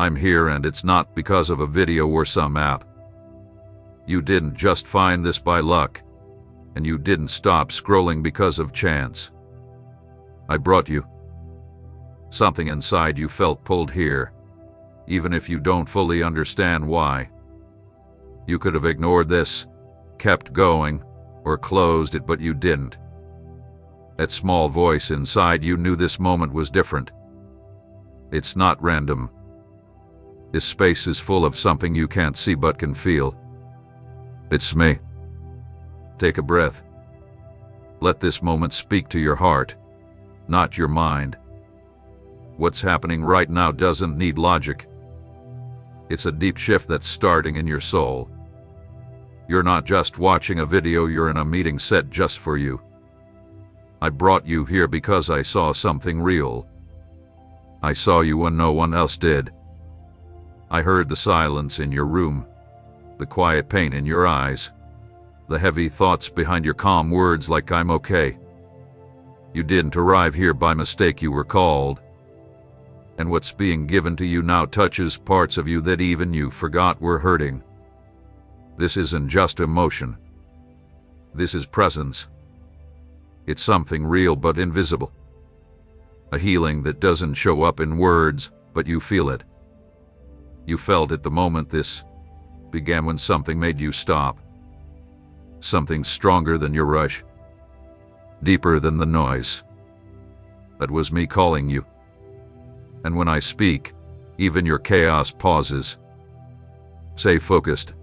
I'm here, and it's not because of a video or some app. You didn't just find this by luck, and you didn't stop scrolling because of chance. I brought you. Something inside you felt pulled here, even if you don't fully understand why. You could have ignored this, kept going, or closed it, but you didn't. That small voice inside you knew this moment was different. It's not random. This space is full of something you can't see but can feel. It's me. Take a breath. Let this moment speak to your heart, not your mind. What's happening right now doesn't need logic. It's a deep shift that's starting in your soul. You're not just watching a video, you're in a meeting set just for you. I brought you here because I saw something real. I saw you when no one else did. I heard the silence in your room, the quiet pain in your eyes, the heavy thoughts behind your calm words like "I'm okay." You didn't arrive here by mistake, you were called. And what's being given to you now touches parts of you that even you forgot were hurting. This isn't just emotion. This is presence. It's something real but invisible. A healing that doesn't show up in words, but you feel it. You felt it the moment this began, when something made you stop. Something stronger than your rush, deeper than the noise. That was me calling you. And when I speak, even your chaos pauses. Stay focused.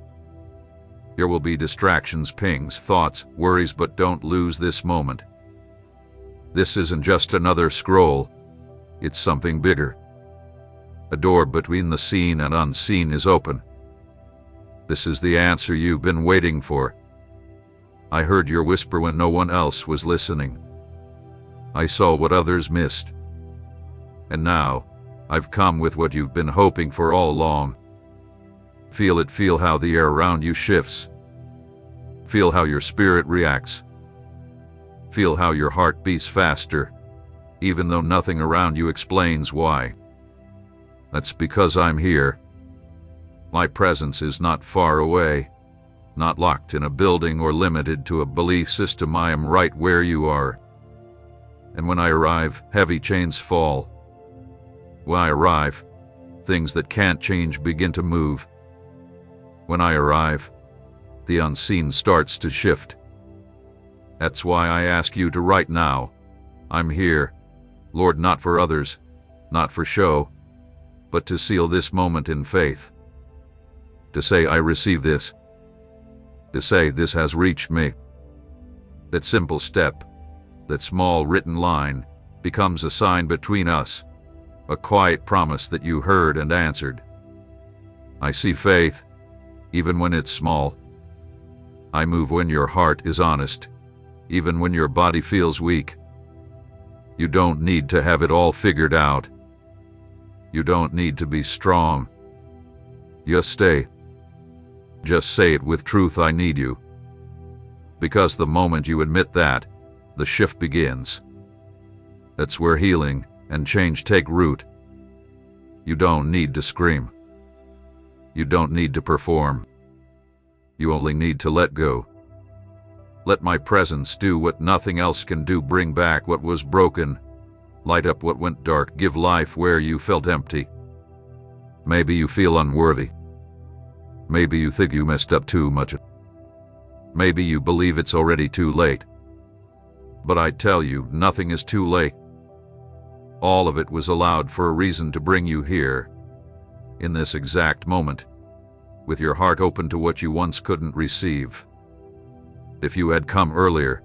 There will be distractions, pings, thoughts, worries, but don't lose this moment. This isn't just another scroll. It's something bigger. A door between the seen and unseen is open. This is the answer you've been waiting for. I heard your whisper when no one else was listening. I saw what others missed. And now, I've come with what you've been hoping for all along. Feel it, feel how the air around you shifts. Feel how your spirit reacts. Feel how your heart beats faster, even though nothing around you explains why. That's because I'm here. My presence is not far away, not locked in a building or limited to a belief system. I am right where you are. And when I arrive, heavy chains fall. When I arrive, things that can't change begin to move. When I arrive, the unseen starts to shift. That's why I ask you to right now. I'm here, Lord, not for others, not for show, but to seal this moment in faith. To say I receive this. To say this has reached me. That simple step, that small written line, becomes a sign between us, a quiet promise that you heard and answered. I see faith, even when it's small. I move when your heart is honest, even when your body feels weak. You don't need to have it all figured out. You don't need to be strong. Just stay. Just say it with truth, I need you. Because the moment you admit that, the shift begins. That's where healing and change take root. You don't need to scream. You don't need to perform. You only need to let go. Let my presence do what nothing else can do. Bring back what was broken. Light up what went dark. Give life where you felt empty. Maybe you feel unworthy. Maybe you think you messed up too much. Maybe you believe it's already too late. But I tell you, nothing is too late. All of it was allowed for a reason to bring you here, in this exact moment, with your heart open to what you once couldn't receive. If you had come earlier,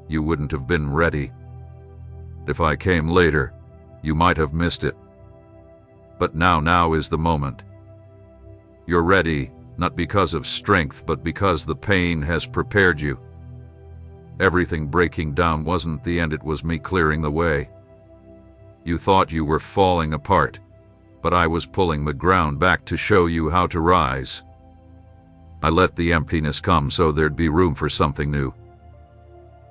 you wouldn't have been ready. If I came later, you might have missed it. But now is the moment. You're ready, not because of strength, but because the pain has prepared you. Everything breaking down wasn't the end, it was me clearing the way. You thought you were falling apart, but I was pulling the ground back to show you how to rise. I let the emptiness come so there'd be room for something new.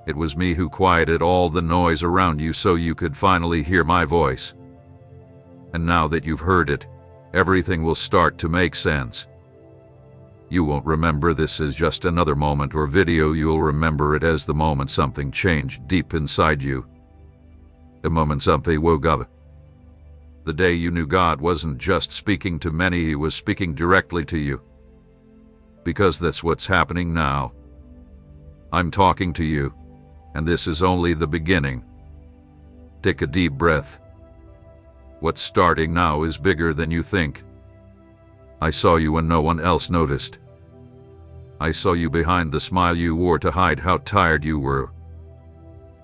It was me who quieted all the noise around you so you could finally hear my voice. And now that you've heard it, Everything will start to make sense. You won't remember this as just another moment or video. You'll remember it as the moment something changed deep inside you. The moment something woke up. The day you knew God wasn't just speaking to many, He was speaking directly to you. Because that's what's happening now. I'm talking to you, and this is only the beginning. Take a deep breath. What's starting now is bigger than you think. I saw you when no one else noticed. I saw you behind the smile you wore to hide how tired you were.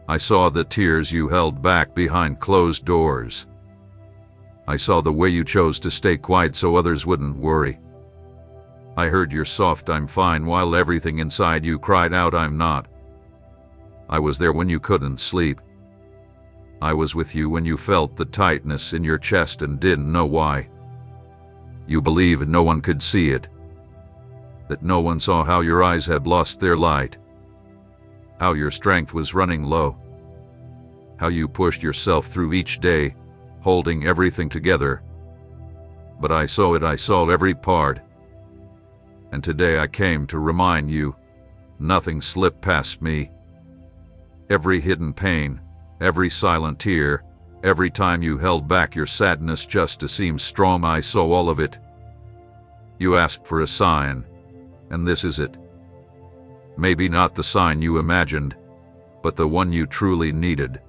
I saw the tears you held back behind closed doors. I saw the way you chose to stay quiet so others wouldn't worry. I heard your soft "I'm fine" while everything inside you cried out "I'm not." I was there when you couldn't sleep. I was with you when you felt the tightness in your chest and didn't know why. You believed no one could see it. That no one saw how your eyes had lost their light. How your strength was running low. How you pushed yourself through each day, holding everything together. But I saw it, I saw every part. And today I came to remind you, nothing slipped past me. Every hidden pain, every silent tear, every time you held back your sadness just to seem strong, I saw all of it. You asked for a sign, and this is it. Maybe not the sign you imagined, but the one you truly needed.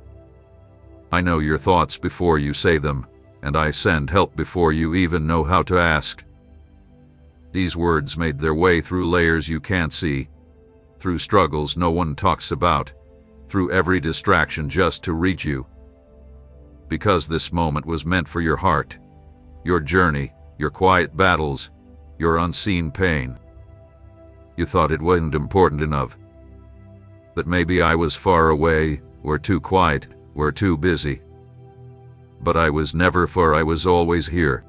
I know your thoughts before you say them, and I send help before you even know how to ask. These words made their way through layers you can't see, through struggles no one talks about, through every distraction just to reach you. Because this moment was meant for your heart, your journey, your quiet battles, your unseen pain. You thought it wasn't important enough. That maybe I was far away, or too quiet, or too busy. But I was never far, I was always here.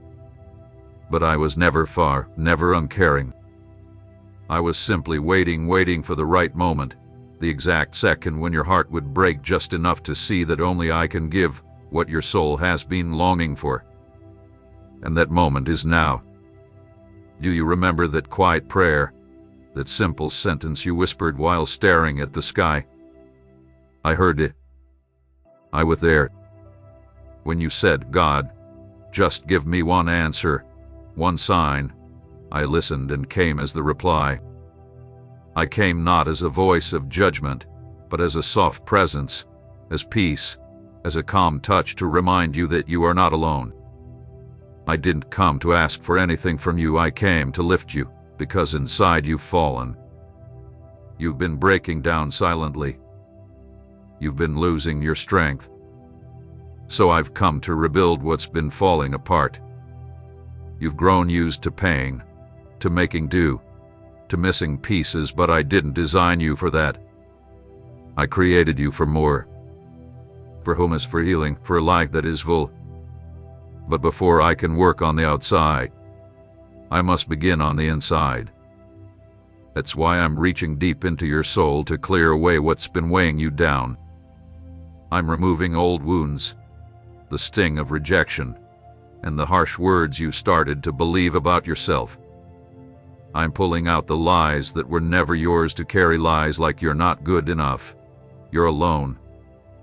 But I was never far, never uncaring. I was simply waiting for the right moment, the exact second when your heart would break just enough to see that only I can give what your soul has been longing for. And that moment is now. Do you remember that quiet prayer, that simple sentence you whispered while staring at the sky? I heard it. I was there. When you said, "God, just give me one answer, one sign," I listened and came as the reply. I came not as a voice of judgment, but as a soft presence, as peace, as a calm touch to remind you that you are not alone. I didn't come to ask for anything from you, I came to lift you, because inside you've fallen. You've been breaking down silently. You've been losing your strength. So I've come to rebuild what's been falling apart. You've grown used to pain, to making do, to missing pieces, but I didn't design you for that. I created you for more. For wholeness, for healing, for a life that is full. But before I can work on the outside, I must begin on the inside. That's why I'm reaching deep into your soul to clear away what's been weighing you down. I'm removing old wounds, the sting of rejection, and the harsh words you started to believe about yourself. I'm pulling out the lies that were never yours to carry, lies like you're not good enough, you're alone,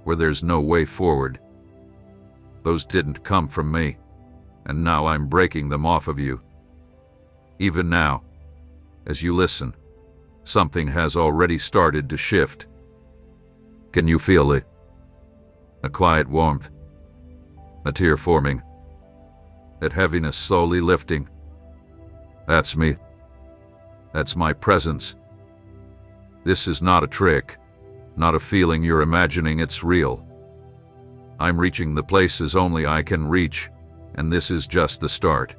where there's no way forward. Those didn't come from me, and now I'm breaking them off of you. Even now, as you listen, something has already started to shift. Can you feel it? A quiet warmth, a tear forming, that heaviness slowly lifting. That's me. That's my presence. This is not a trick, not a feeling you're imagining, it's real. I'm reaching the places only I can reach, and this is just the start.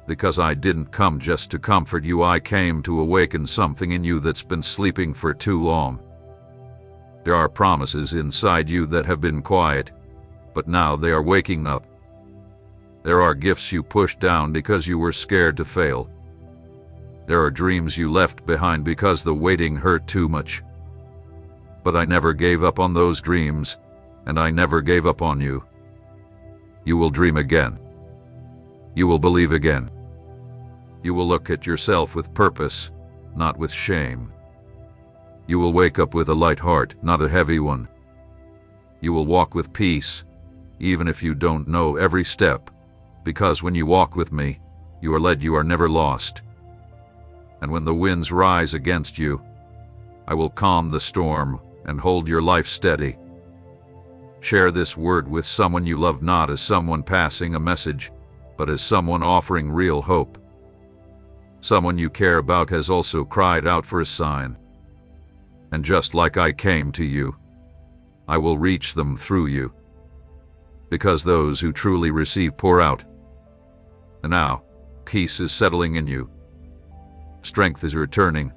Because I didn't come just to comfort you, I came to awaken something in you that's been sleeping for too long. There are promises inside you that have been quiet, but now they are waking up. There are gifts you pushed down because you were scared to fail. There are dreams you left behind because the waiting hurt too much. But I never gave up on those dreams, and I never gave up on you. You will dream again. You will believe again. You will look at yourself with purpose, not with shame. You will wake up with a light heart, not a heavy one. You will walk with peace, even if you don't know every step, because when you walk with me, you are led, you are never lost. And when the winds rise against you, I will calm the storm and hold your life steady. Share this word with someone you love, not as someone passing a message, but as someone offering real hope. Someone you care about has also cried out for a sign. And just like I came to you, I will reach them through you. Because those who truly receive pour out. And now, peace is settling in you. Strength is returning.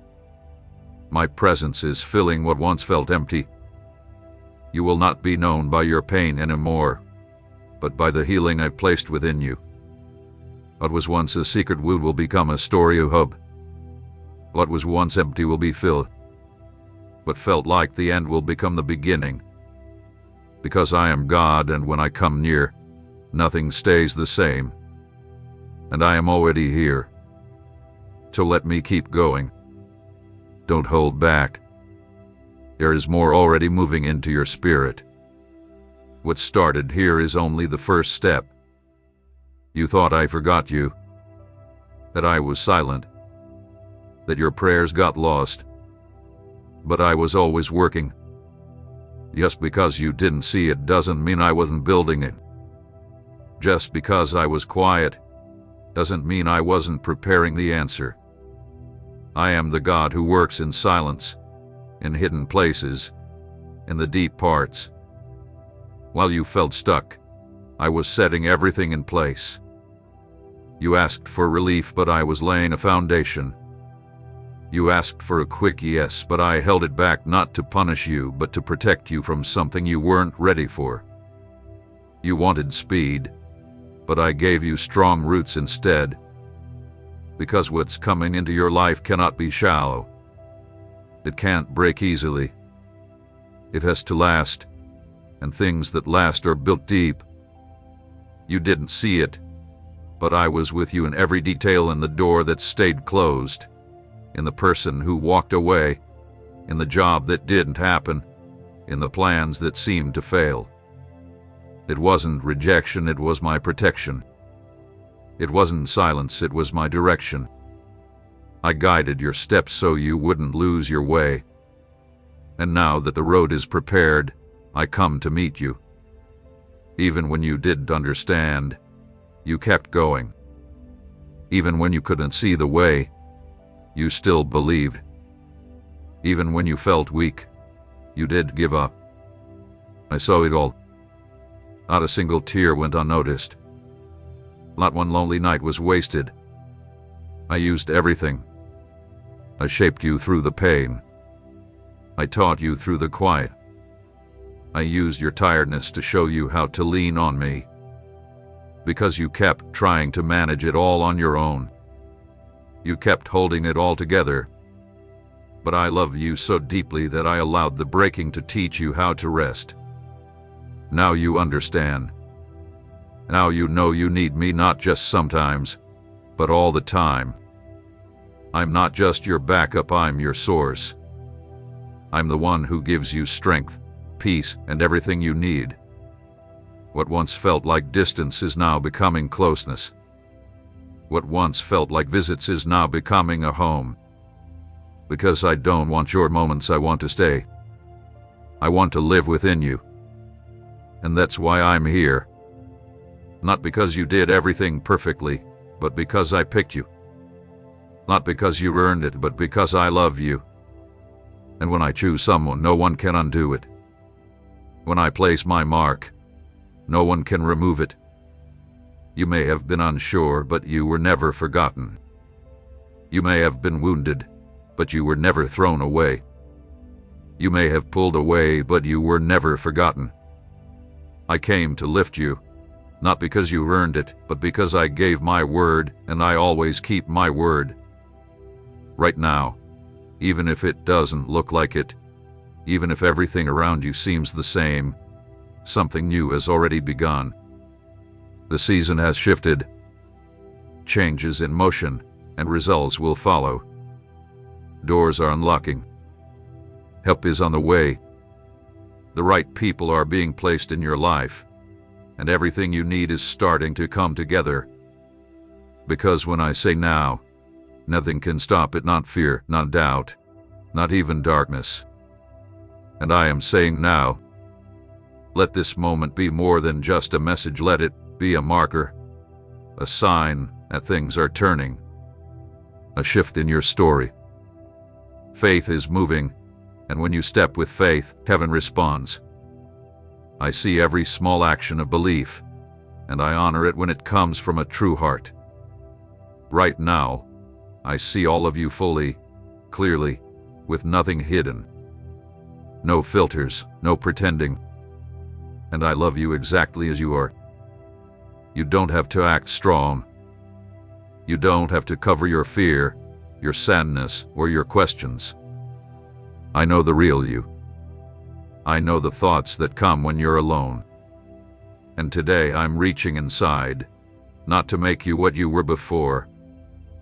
My presence is filling what once felt empty. You will not be known by your pain anymore, but by the healing I've placed within you. What was once a secret wound will become a story of hope. What was once empty will be filled. What felt like the end will become the beginning. Because I am God, and when I come near, nothing stays the same. And I am already here. So let me keep going. Don't hold back. There is more already moving into your spirit. What started here is only the first step. You thought I forgot you, that I was silent, that your prayers got lost. But I was always working. Just because you didn't see it doesn't mean I wasn't building it. Just because I was quiet doesn't mean I wasn't preparing the answer. I am the God who works in silence, in hidden places, in the deep parts. While you felt stuck, I was setting everything in place. You asked for relief, but I was laying a foundation. You asked for a quick yes, but I held it back, not to punish you, but to protect you from something you weren't ready for. You wanted speed, but I gave you strong roots instead. Because what's coming into your life cannot be shallow. It can't break easily. It has to last, and things that last are built deep. You didn't see it, but I was with you in every detail, in the door that stayed closed, in the person who walked away, in the job that didn't happen, in the plans that seemed to fail. It wasn't rejection, it was my protection. It wasn't silence, it was my direction. I guided your steps so you wouldn't lose your way. And now that the road is prepared, I come to meet you. Even when you didn't understand, you kept going. Even when you couldn't see the way, you still believed. Even when you felt weak, you did give up. I saw it all. Not a single tear went unnoticed. Not one lonely night was wasted. I used everything. I shaped you through the pain. I taught you through the quiet. I used your tiredness to show you how to lean on me. Because you kept trying to manage it all on your own. You kept holding it all together. But I love you so deeply that I allowed the breaking to teach you how to rest. Now you understand. Now you know you need me, not just sometimes, but all the time. I'm not just your backup, I'm your source. I'm the one who gives you strength, peace, and everything you need. What once felt like distance is now becoming closeness. What once felt like visits is now becoming a home. Because I don't want your moments, I want to stay. I want to live within you. And that's why I'm here. Not because you did everything perfectly, but because I picked you. Not because you earned it, but because I love you. And when I choose someone, no one can undo it. When I place my mark, no one can remove it. You may have been unsure, but you were never forgotten. You may have been wounded, but you were never thrown away. You may have pulled away, but you were never forgotten. I came to lift you, not because you earned it, but because I gave my word, and I always keep my word. Right now, even if it doesn't look like it, even if everything around you seems the same, something new has already begun. The season has shifted. change is in motion, and results will follow. Doors are unlocking. Help is on the way. The right people are being placed in your life, and everything you need is starting to come together. Because when I say now, nothing can stop it, not fear, not doubt, not even darkness. And I am saying now, let this moment be more than just a message. Let it be a marker, a sign that things are turning, a shift in your story. Faith is moving, and when you step with faith, heaven responds. I see every small action of belief, and I honor it when it comes from a true heart. Right now, I see all of you fully, clearly, with nothing hidden. No filters, no pretending. And I love you exactly as you are. You don't have to act strong. You don't have to cover your fear, your sadness, or your questions. I know the real you. I know the thoughts that come when you're alone. And today I'm reaching inside, not to make you what you were before,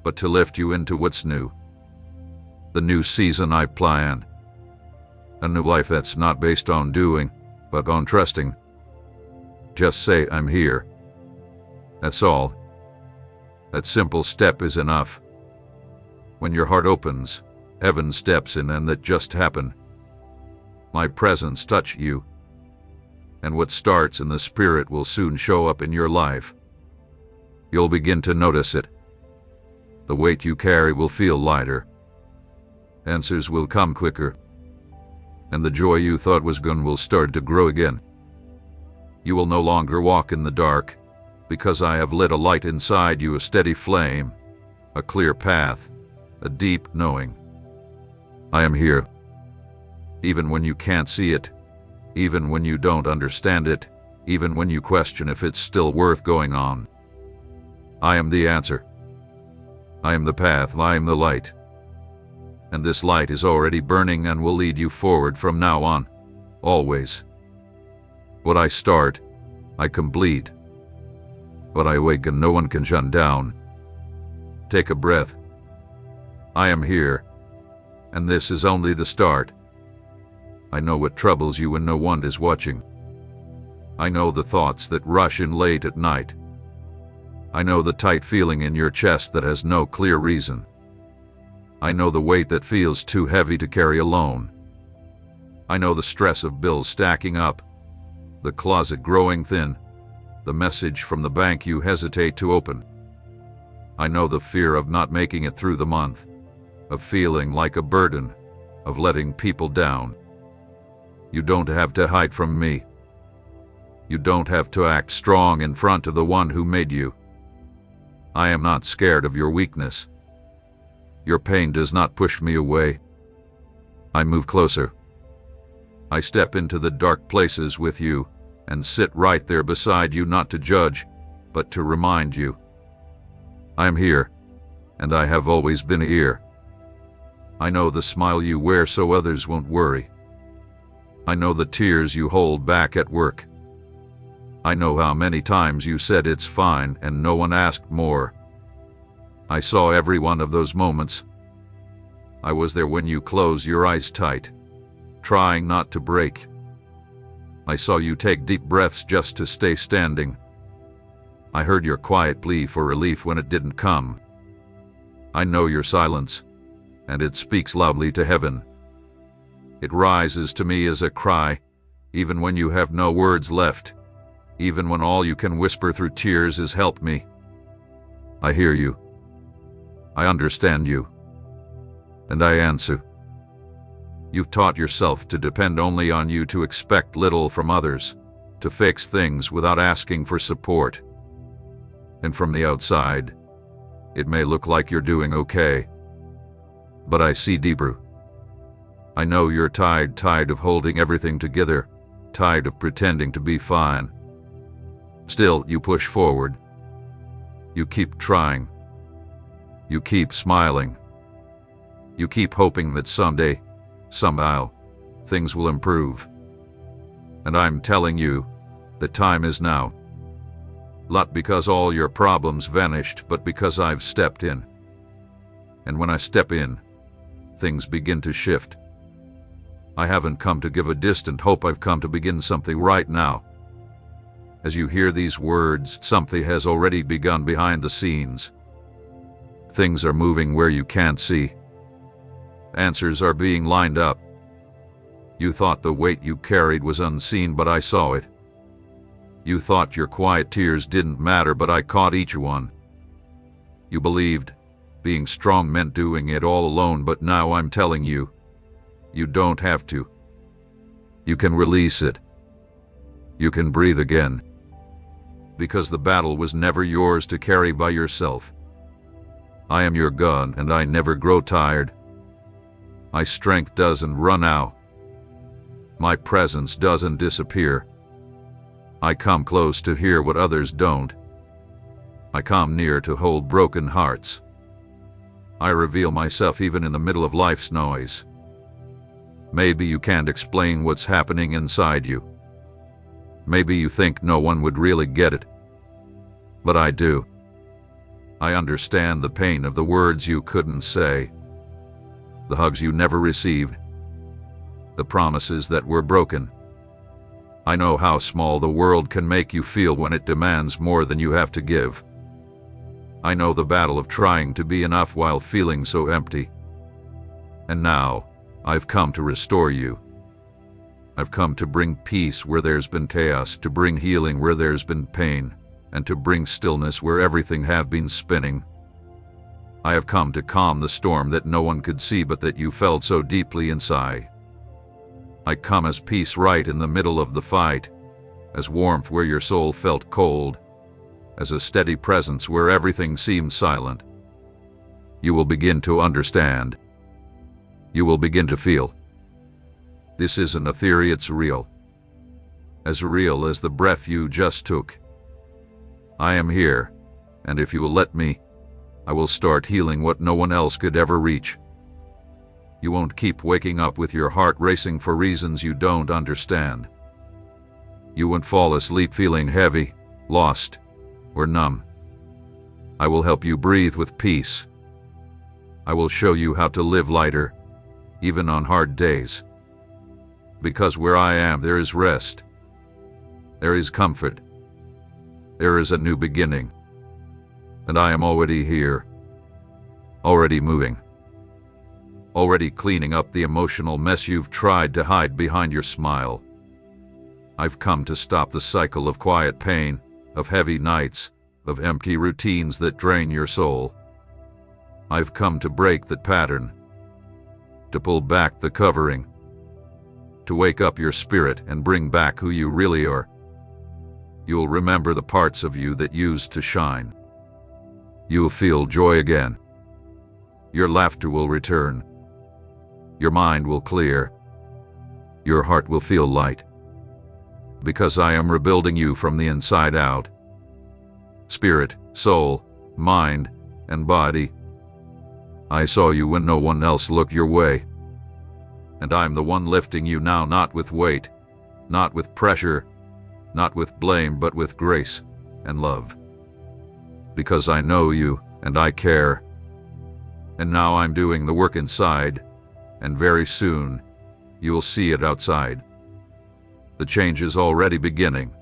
but to lift you into what's new. The new season I've planned. A new life that's not based on doing, but on trusting. Just say, I'm here. That's all. That simple step is enough. When your heart opens, heaven steps in, and that just happened. My presence touched you, and what starts in the spirit will soon show up in your life. You'll begin to notice it. The weight you carry will feel lighter. Answers will come quicker. And the joy you thought was gone will start to grow again. You will no longer walk in the dark, because I have lit a light inside you, a steady flame, a clear path, a deep knowing. I am here. Even when you can't see it, even when you don't understand it, even when you question if it's still worth going on. I am the answer. I am the path, I am the light. And this light is already burning and will lead you forward from now on, always. What I start, I complete. What I awaken, no one can shut down. Take a breath. I am here, and this is only the start. I know what troubles you when no one is watching. I know the thoughts that rush in late at night. I know the tight feeling in your chest that has no clear reason. I know the weight that feels too heavy to carry alone. I know the stress of bills stacking up, the closet growing thin, the message from the bank you hesitate to open. I know the fear of not making it through the month, of feeling like a burden, of letting people down. You don't have to hide from me. You don't have to act strong in front of the one who made you. I am not scared of your weakness. Your pain does not push me away. I move closer. I step into the dark places with you and sit right there beside you, not to judge, but to remind you. I am here, and I have always been here. I know the smile you wear so others won't worry. I know the tears you hold back at work. I know how many times you said it's fine and no one asked more. I saw every one of those moments. I was there when you closed your eyes tight, trying not to break. I saw you take deep breaths just to stay standing. I heard your quiet plea for relief when it didn't come. I know your silence, and it speaks loudly to heaven. It rises to me as a cry, even when you have no words left, even when all you can whisper through tears is help me. I hear you. I understand you. And I answer. You've taught yourself to depend only on you, to expect little from others, to fix things without asking for support. And from the outside, it may look like you're doing okay. But I see deeper. I know you're tired of holding everything together, tired of pretending to be fine. Still, you push forward. You keep trying. You keep smiling. You keep hoping that someday, somehow, things will improve. And I'm telling you, the time is now. Not because all your problems vanished, but because I've stepped in. And when I step in, things begin to shift. I haven't come to give a distant hope, I've come to begin something right now. As you hear these words, something has already begun behind the scenes. Things are moving where you can't see. Answers are being lined up. You thought the weight you carried was unseen, but I saw it. You thought your quiet tears didn't matter, but I caught each one. You believed being strong meant doing it all alone, but now I'm telling you, you don't have to. You can release it. You can breathe again. Because the battle was never yours to carry by yourself. I am your God, and I never grow tired. My strength doesn't run out. My presence doesn't disappear. I come close to hear what others don't. I come near to hold broken hearts. I reveal myself even in the middle of life's noise. Maybe you can't explain what's happening inside you. Maybe you think no one would really get it. But I do. I understand the pain of the words you couldn't say, the hugs you never received, the promises that were broken. I know how small the world can make you feel when it demands more than you have to give. I know the battle of trying to be enough while feeling so empty. And now, I've come to restore you. I've come to bring peace where there's been chaos, to bring healing where there's been pain, and to bring stillness where everything have been spinning. I have come to calm the storm that no one could see but that you felt so deeply inside. I come as peace right in the middle of the fight, as warmth where your soul felt cold, as a steady presence where everything seemed silent. You will begin to understand. You will begin to feel. This isn't a theory, it's real. As real as the breath you just took. I am here, and if you will let me, I will start healing what no one else could ever reach. You won't keep waking up with your heart racing for reasons you don't understand. You won't fall asleep feeling heavy, lost, or numb. I will help you breathe with peace. I will show you how to live lighter, even on hard days. Because where I am, there is rest. There is comfort. There is a new beginning. And I am already here. Already moving. Already cleaning up the emotional mess you've tried to hide behind your smile. I've come to stop the cycle of quiet pain, of heavy nights, of empty routines that drain your soul. I've come to break that pattern, to pull back the covering, to wake up your spirit and bring back who you really are. You'll remember the parts of you that used to shine. You'll feel joy again. Your laughter will return. Your mind will clear. Your heart will feel light. Because I am rebuilding you from the inside out. Spirit, soul, mind, and body. I saw you when no one else looked your way. And I'm the one lifting you now, not with weight, not with pressure, not with blame, but with grace and love. Because I know you and I care. And now I'm doing the work inside, and very soon you'll see it outside. The change is already beginning.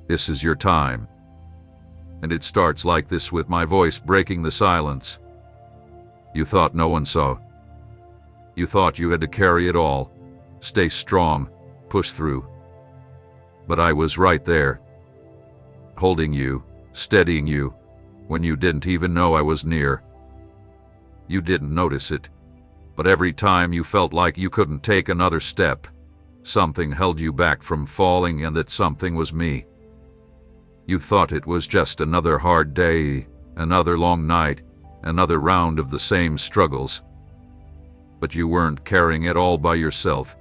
This is your time. And it starts like this, with my voice breaking the silence. You thought no one saw. You thought you had to carry it all, stay strong, push through. But I was right there, holding you, steadying you, when you didn't even know I was near. You didn't notice it, but every time you felt like you couldn't take another step, something held you back from falling, and that something was me. You thought it was just another hard day, another long night, another round of the same struggles. But you weren't carrying it all by yourself.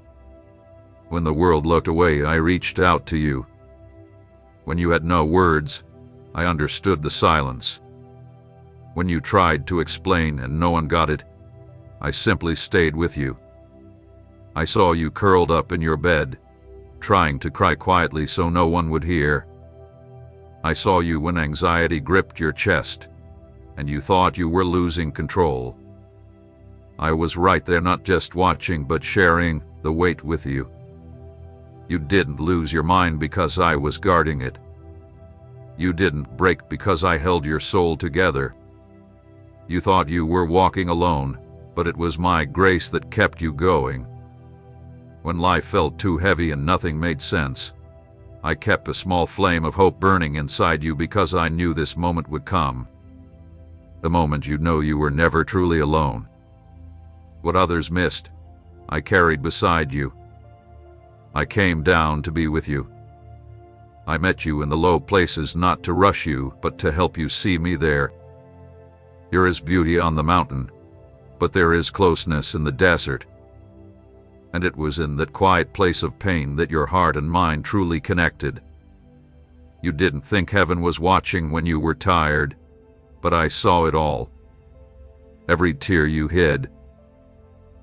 When the world looked away, I reached out to you. When you had no words, I understood the silence. When you tried to explain and no one got it, I simply stayed with you. I saw you curled up in your bed, trying to cry quietly so no one would hear. I saw you when anxiety gripped your chest, and you thought you were losing control. I was right there, not just watching but sharing the weight with you. You didn't lose your mind because I was guarding it. You didn't break because I held your soul together. You thought you were walking alone, but it was my grace that kept you going. When life felt too heavy and nothing made sense, I kept a small flame of hope burning inside you because I knew this moment would come. The moment you'd know you were never truly alone. What others missed, I carried beside you. I came down to be with you. I met you in the low places, not to rush you, but to help you see me there. There is beauty on the mountain, but there is closeness in the desert. And it was in that quiet place of pain that your heart and mind truly connected. You didn't think heaven was watching when you were tired, but I saw it all. Every tear you hid,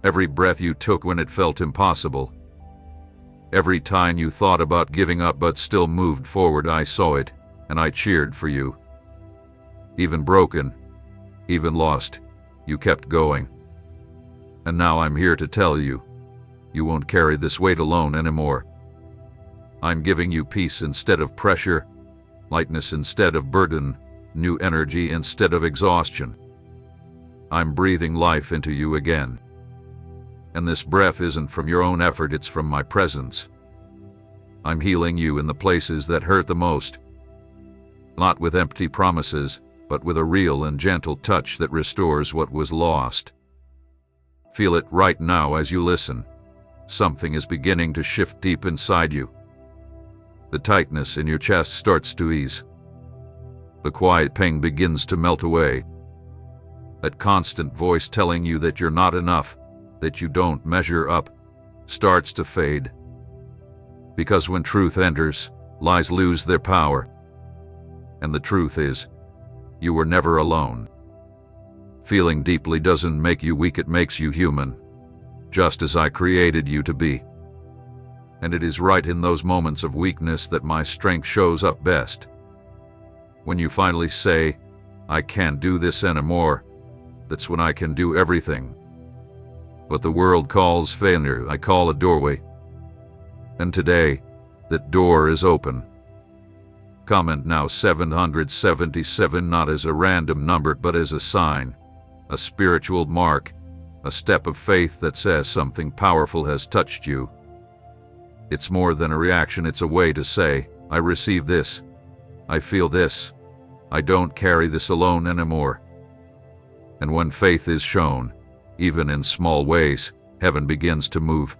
every breath you took when it felt impossible, every time you thought about giving up but still moved forward, I saw it, and I cheered for you. Even broken, even lost, you kept going. And now I'm here to tell you, you won't carry this weight alone anymore. I'm giving you peace instead of pressure, lightness instead of burden, new energy instead of exhaustion. I'm breathing life into you again. And this breath isn't from your own effort, it's from my presence. I'm healing you in the places that hurt the most. Not with empty promises, but with a real and gentle touch that restores what was lost. Feel it right now as you listen. Something is beginning to shift deep inside you. The tightness in your chest starts to ease. The quiet pain begins to melt away. That constant voice telling you that you're not enough, that you don't measure up, starts to fade. Because when truth enters, lies lose their power. And the truth is, you were never alone. Feeling deeply doesn't make you weak, it makes you human, just as I created you to be. And it is right in those moments of weakness that my strength shows up best. When you finally say, I can't do this anymore, that's when I can do everything. What the world calls failure, I call a doorway. And today, that door is open. Comment now 777, not as a random number but as a sign, a spiritual mark, a step of faith that says something powerful has touched you. It's more than a reaction, it's a way to say, I receive this, I feel this, I don't carry this alone anymore. And when faith is shown, even in small ways, heaven begins to move.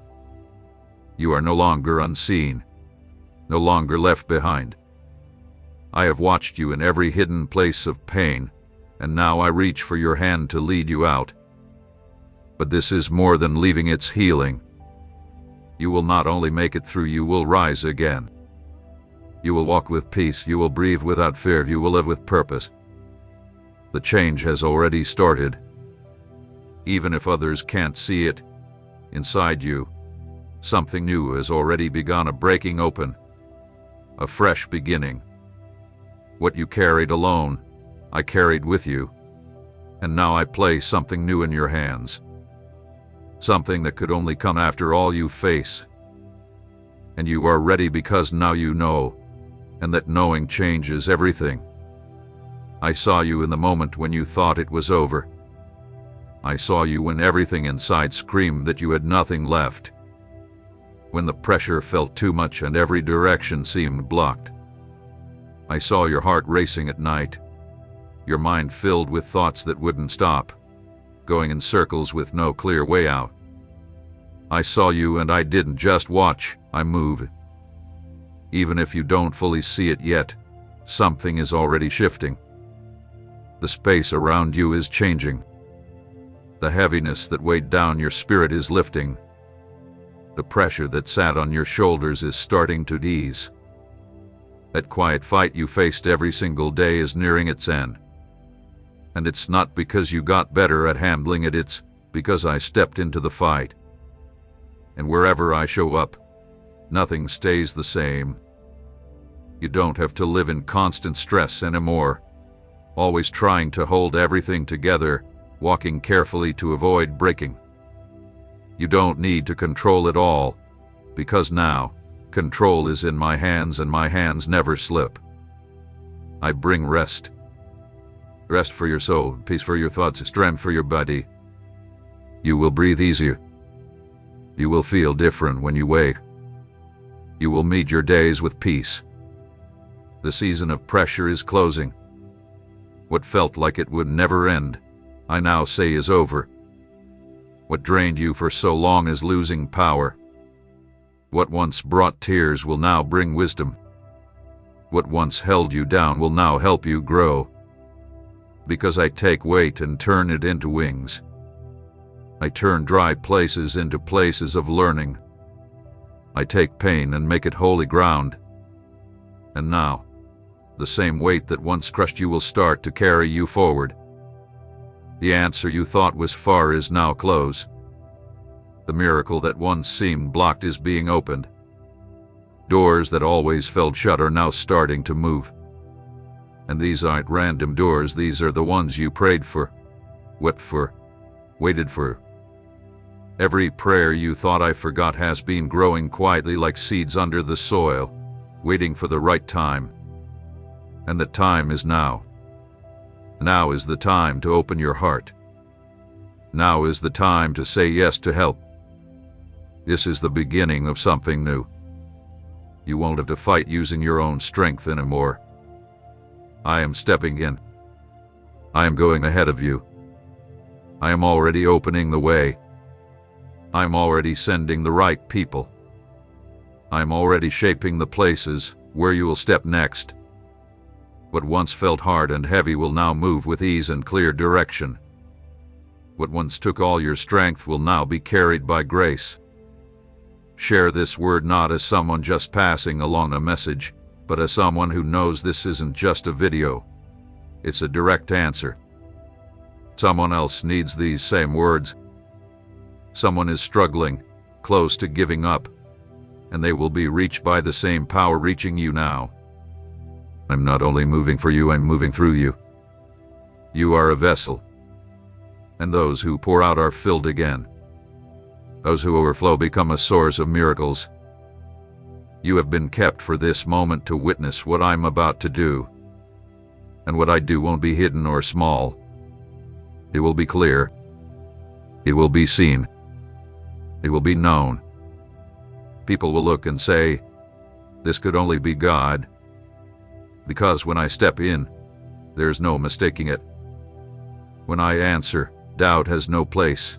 You are no longer unseen, no longer left behind. I have watched you in every hidden place of pain, and now I reach for your hand to lead you out. But this is more than leaving, it's healing. You will not only make it through, you will rise again. You will walk with peace, you will breathe without fear, you will live with purpose. The change has already started. Even if others can't see it, inside you, something new has already begun, a breaking open, a fresh beginning. What you carried alone, I carried with you, and now I place something new in your hands. Something that could only come after all you face. And you are ready because now you know, and that knowing changes everything. I saw you in the moment when you thought it was over. I saw you when everything inside screamed that you had nothing left. When the pressure felt too much and every direction seemed blocked. I saw your heart racing at night, your mind filled with thoughts that wouldn't stop, going in circles with no clear way out. I saw you and I didn't just watch, I moved. Even if you don't fully see it yet, something is already shifting. The space around you is changing. The heaviness that weighed down your spirit is lifting. The pressure that sat on your shoulders is starting to ease. That quiet fight you faced every single day is nearing its end. And it's not because you got better at handling it, it's because I stepped into the fight. And wherever I show up, nothing stays the same. You don't have to live in constant stress anymore, always trying to hold everything together, walking carefully to avoid breaking. You don't need to control it all, because now, control is in my hands and my hands never slip. I bring rest. Rest for your soul, peace for your thoughts, strength for your body. You will breathe easier. You will feel different when you wake. You will meet your days with peace. The season of pressure is closing. What felt like it would never end, I now say is over. What drained you for so long is losing power. What once brought tears will now bring wisdom. What once held you down will now help you grow. Because I take weight and turn it into wings. I turn dry places into places of learning. I take pain and make it holy ground. And now, the same weight that once crushed you will start to carry you forward. The answer you thought was far is now close. The miracle that once seemed blocked is being opened. Doors that always felt shut are now starting to move. And these aren't random doors, these are the ones you prayed for, wept for, waited for. Every prayer you thought I forgot has been growing quietly like seeds under the soil, waiting for the right time. And the time is now. Now is the time to open your heart. Now is the time to say yes to help. This is the beginning of something new. You won't have to fight using your own strength anymore. I am stepping in. I am going ahead of you. I am already opening the way. I am already sending the right people. I am already shaping the places where you will step next. What once felt hard and heavy will now move with ease and clear direction. What once took all your strength will now be carried by grace. Share this word not as someone just passing along a message, but as someone who knows this isn't just a video. It's a direct answer. Someone else needs these same words. Someone is struggling, close to giving up, and they will be reached by the same power reaching you now. I'm not only moving for you, I'm moving through you. You are a vessel, and those who pour out are filled again. Those who overflow become a source of miracles. You have been kept for this moment to witness what I'm about to do. And what I do won't be hidden or small. It will be clear. It will be seen. It will be known. People will look and say, this could only be God. Because when I step in, there's no mistaking it. When I answer, doubt has no place.